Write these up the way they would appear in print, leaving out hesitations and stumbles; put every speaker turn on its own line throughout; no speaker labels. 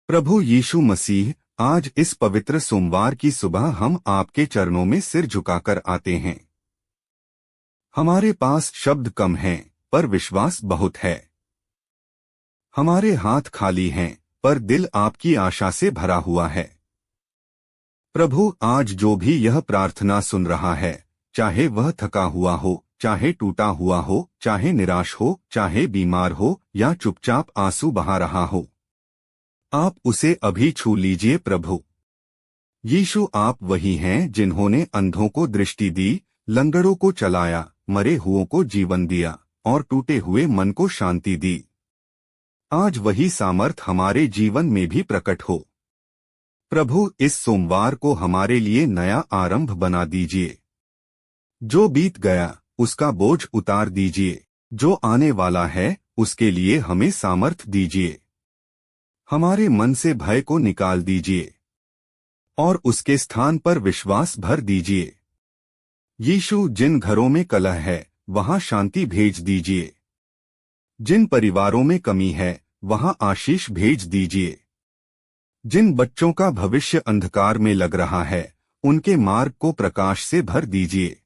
प्रभु यीशु मसीह, आज इस पवित्र सोमवार की सुबह हम आपके चरणों में सिर झुकाकर आते हैं। हमारे पास शब्द कम हैं, पर विश्वास बहुत है। हमारे हाथ खाली हैं, पर दिल आपकी आशा से भरा हुआ है। प्रभु, आज जो भी यह प्रार्थना सुन रहा है, चाहे वह थका हुआ हो, चाहे टूटा हुआ हो, चाहे निराश हो, चाहे बीमार हो या चुपचाप आंसू बहा रहा हो, आप उसे अभी छू लीजिए। प्रभु यीशु, आप वही हैं जिन्होंने अंधों को दृष्टि दी, लंगड़ों को चलाया, मरे हुओं को जीवन दिया और टूटे हुए मन को शांति दी। आज वही सामर्थ हमारे जीवन में भी प्रकट हो। प्रभु, इस सोमवार को हमारे लिए नया आरंभ बना दीजिए। जो बीत गया उसका बोझ उतार दीजिए, जो आने वाला है उसके लिए हमें सामर्थ दीजिए। हमारे मन से भय को निकाल दीजिए और उसके स्थान पर विश्वास भर दीजिए। यीशु, जिन घरों में कलह है वहां शांति भेज दीजिए। जिन परिवारों में कमी है वहां आशीष भेज दीजिए। जिन बच्चों का भविष्य अंधकार में लग रहा है उनके मार्ग को प्रकाश से भर दीजिए।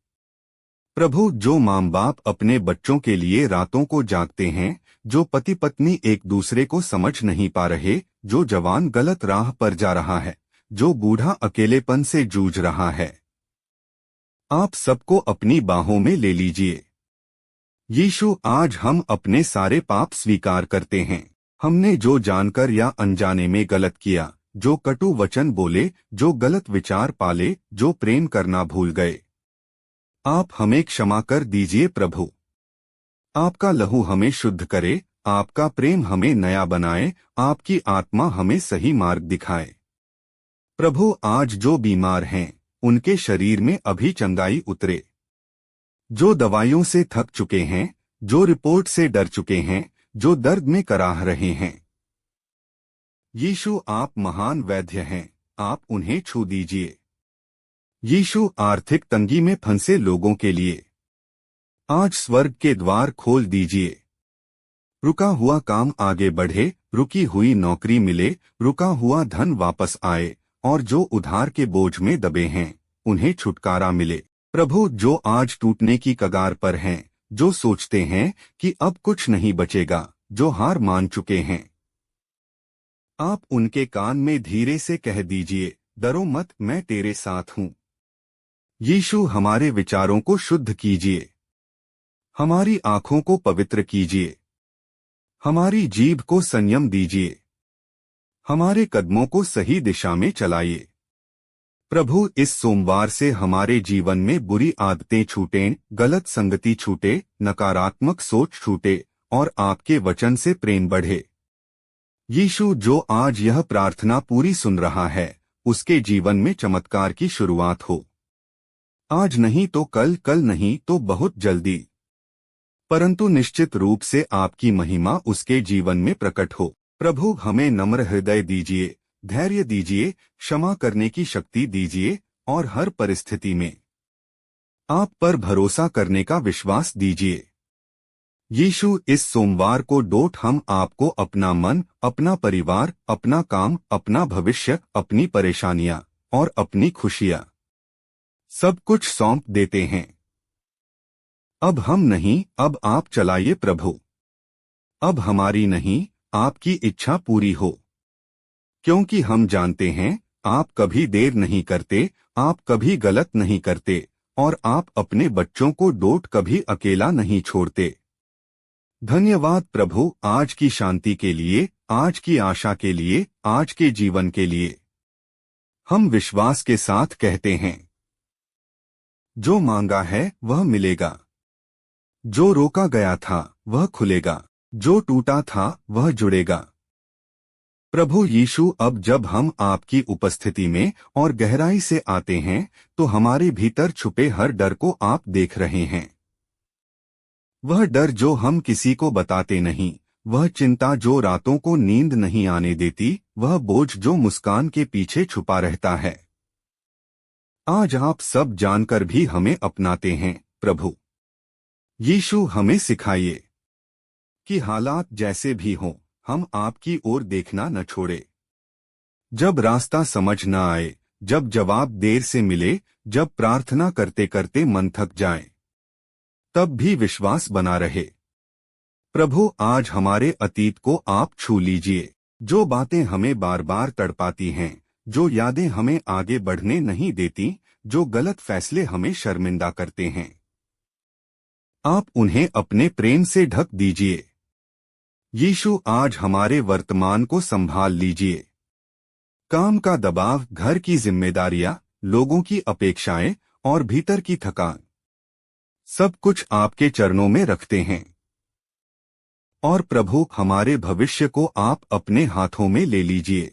प्रभु, जो माँ बाप अपने बच्चों के लिए रातों को जागते हैं, जो पति पत्नी एक दूसरे को समझ नहीं पा रहे, जो जवान गलत राह पर जा रहा है, जो बूढ़ा अकेलेपन से जूझ रहा है, आप सबको अपनी बाहों में ले लीजिए। यीशु, आज हम अपने सारे पाप स्वीकार करते हैं। हमने जो जानकर या अनजाने में गलत किया, जो कटु वचन बोले, जो गलत विचार पाले, जो प्रेम करना भूल गए, आप हमें क्षमा कर दीजिए। प्रभु, आपका लहू हमें शुद्ध करे, आपका प्रेम हमें नया बनाए, आपकी आत्मा हमें सही मार्ग दिखाए। प्रभु, आज जो बीमार हैं उनके शरीर में अभी चंगाई उतरे। जो दवाइयों से थक चुके हैं, जो रिपोर्ट से डर चुके हैं, जो दर्द में कराह रहे हैं, यीशु, आप महान वैद्य हैं, आप उन्हें छू दीजिए। यीशु, आर्थिक तंगी में फंसे लोगों के लिए आज स्वर्ग के द्वार खोल दीजिए। रुका हुआ काम आगे बढ़े, रुकी हुई नौकरी मिले, रुका हुआ धन वापस आए और जो उधार के बोझ में दबे हैं उन्हें छुटकारा मिले। प्रभु, जो आज टूटने की कगार पर हैं, जो सोचते हैं कि अब कुछ नहीं बचेगा, जो हार मान चुके हैं, आप उनके कान में धीरे से कह दीजिए, डरो मत, मैं तेरे साथ हूँ। यीशु, हमारे विचारों को शुद्ध कीजिए, हमारी आंखों को पवित्र कीजिए, हमारी जीभ को संयम दीजिए, हमारे कदमों को सही दिशा में चलाइए। प्रभु, इस सोमवार से हमारे जीवन में बुरी आदतें छूटें, गलत संगति छूटे, नकारात्मक सोच छूटे और आपके वचन से प्रेम बढ़े। यीशु, जो आज यह प्रार्थना पूरी सुन रहा है उसके जीवन में चमत्कार की शुरुआत हो। आज नहीं तो कल, कल नहीं तो बहुत जल्दी, परंतु निश्चित रूप से आपकी महिमा उसके जीवन में प्रकट हो। प्रभु, हमें नम्र हृदय दीजिए, धैर्य दीजिए, क्षमा करने की शक्ति दीजिए और हर परिस्थिति में आप पर भरोसा करने का विश्वास दीजिए। यीशु, इस सोमवार को डोट हम आपको अपना मन, अपना परिवार, अपना काम, अपना भविष्य, अपनी परेशानियां और अपनी खुशियां सब कुछ सौंप देते हैं। अब हम नहीं, अब आप चलाइए। प्रभु, अब हमारी नहीं, आपकी इच्छा पूरी हो, क्योंकि हम जानते हैं आप कभी देर नहीं करते, आप कभी गलत नहीं करते और आप अपने बच्चों को डोट कभी अकेला नहीं छोड़ते। धन्यवाद प्रभु, आज की शांति के लिए, आज की आशा के लिए, आज के जीवन के लिए। हम विश्वास के साथ कहते हैं, जो मांगा है वह मिलेगा, जो रोका गया था वह खुलेगा, जो टूटा था वह जुड़ेगा। प्रभु यीशु, अब जब हम आपकी उपस्थिति में और गहराई से आते हैं तो हमारे भीतर छुपे हर डर को आप देख रहे हैं। वह डर जो हम किसी को बताते नहीं, वह चिंता जो रातों को नींद नहीं आने देती, वह बोझ जो मुस्कान के पीछे छुपा रहता है, आज आप सब जानकर भी हमें अपनाते हैं। प्रभु यीशु, हमें सिखाइए कि हालात जैसे भी हों हम आपकी ओर देखना न छोड़े। जब रास्ता समझ न आए, जब जवाब देर से मिले, जब प्रार्थना करते करते मन थक जाए, तब भी विश्वास बना रहे। प्रभु, आज हमारे अतीत को आप छू लीजिए। जो बातें हमें बार बार तड़पाती हैं, जो यादें हमें आगे बढ़ने नहीं देती, जो गलत फैसले हमें शर्मिंदा करते हैं, आप उन्हें अपने प्रेम से ढक दीजिए। यीशु, आज हमारे वर्तमान को संभाल लीजिए। काम का दबाव, घर की जिम्मेदारियां, लोगों की अपेक्षाएं और भीतर की थकान, सब कुछ आपके चरणों में रखते हैं। और प्रभु, हमारे भविष्य को आप अपने हाथों में ले लीजिए।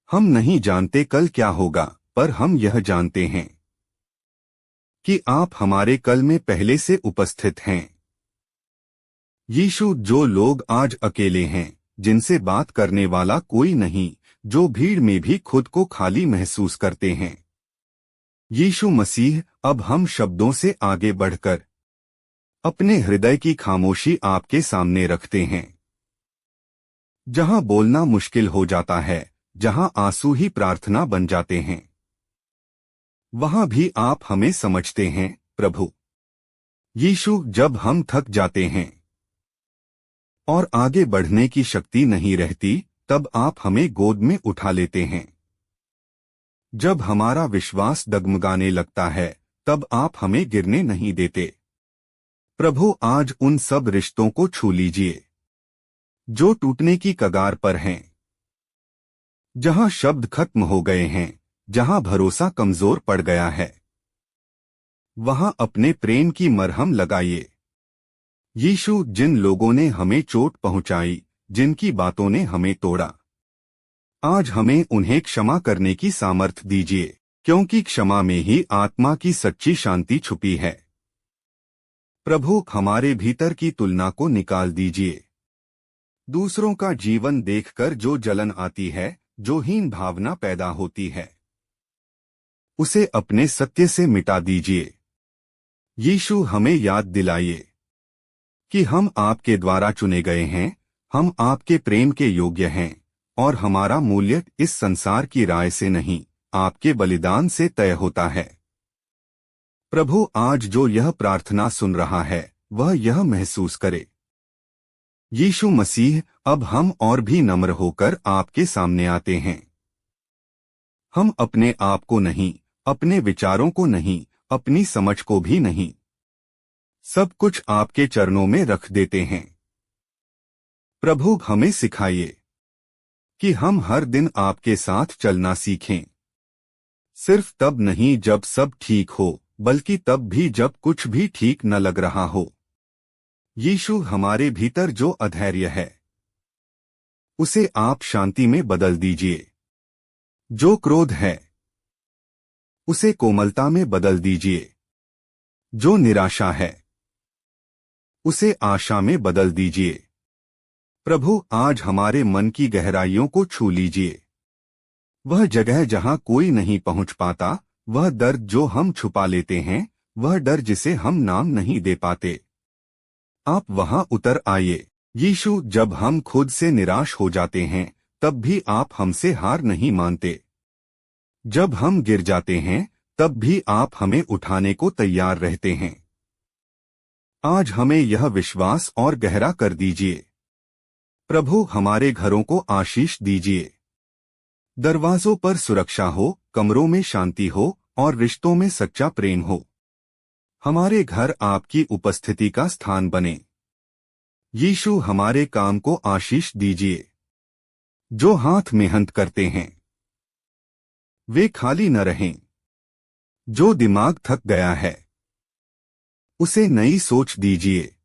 हम नहीं जानते कल क्या होगा, पर हम यह जानते हैं कि आप हमारे कल में पहले से उपस्थित हैं। यीशु, जो लोग आज अकेले हैं, जिनसे बात करने वाला कोई नहीं, जो भीड़ में भी खुद को खाली महसूस करते हैं, यीशु मसीह, अब हम शब्दों से आगे बढ़कर अपने हृदय की खामोशी आपके सामने रखते हैं। जहां बोलना मुश्किल हो जाता है, जहां आंसू ही प्रार्थना बन जाते हैं, वहां भी आप हमें समझते हैं प्रभु। यीशु, जब हम थक जाते हैं और आगे बढ़ने की शक्ति नहीं रहती, तब आप हमें गोद में उठा लेते हैं। जब हमारा विश्वास डगमगाने लगता है, तब आप हमें गिरने नहीं देते। प्रभु, आज उन सब रिश्तों को छू लीजिए जो टूटने की कगार पर हैं, जहां शब्द खत्म हो गए हैं, जहां भरोसा कमजोर पड़ गया है, वहां अपने प्रेम की मरहम लगाइए। यीशु, जिन लोगों ने हमें चोट पहुंचाई, जिनकी बातों ने हमें तोड़ा, आज हमें उन्हें क्षमा करने की सामर्थ्य दीजिए, क्योंकि क्षमा में ही आत्मा की सच्ची शांति छुपी है। प्रभु, हमारे भीतर की तुलना को निकाल दीजिए। दूसरों का जीवन देखकर जो जलन आती है, जो हीन भावना पैदा होती है, उसे अपने सत्य से मिटा दीजिए। यीशु, हमें याद दिलाइए कि हम आपके द्वारा चुने गए हैं, हम आपके प्रेम के योग्य हैं, और हमारा मूल्य इस संसार की राय से नहीं, आपके बलिदान से तय होता है। प्रभु, आज जो यह प्रार्थना सुन रहा है, वह यह महसूस करे। यीशु मसीह, अब हम और भी नम्र होकर आपके सामने आते हैं। हम अपने आप को नहीं, अपने विचारों को नहीं, अपनी समझ को भी नहीं, सब कुछ आपके चरणों में रख देते हैं। प्रभु, हमें सिखाइए कि हम हर दिन आपके साथ चलना सीखें, सिर्फ तब नहीं जब सब ठीक हो, बल्कि तब भी जब कुछ भी ठीक न लग रहा हो। यीशु, हमारे भीतर जो अधैर्य है, उसे आप शांति में बदल दीजिए। जो क्रोध है, उसे कोमलता में बदल दीजिए। जो निराशा है, उसे आशा में बदल दीजिए। प्रभु, आज हमारे मन की गहराइयों को छू लीजिए। वह जगह जहां कोई नहीं पहुंच पाता, वह दर्द जो हम छुपा लेते हैं, वह डर जिसे हम नाम नहीं दे पाते, आप वहां उतर आइए। यीशु, जब हम खुद से निराश हो जाते हैं, तब भी आप हमसे हार नहीं मानते। जब हम गिर जाते हैं, तब भी आप हमें उठाने को तैयार रहते हैं। आज हमें यह विश्वास और गहरा कर दीजिए। प्रभु, हमारे घरों को आशीष दीजिए। दरवाजों पर सुरक्षा हो, कमरों में शांति हो, और रिश्तों में सच्चा प्रेम हो। हमारे घर आपकी उपस्थिति का स्थान बने। यीशु, हमारे काम को आशीष दीजिए। जो हाथ मेहनत करते हैं, वे खाली न रहें। जो दिमाग थक गया है, उसे नई सोच दीजिए।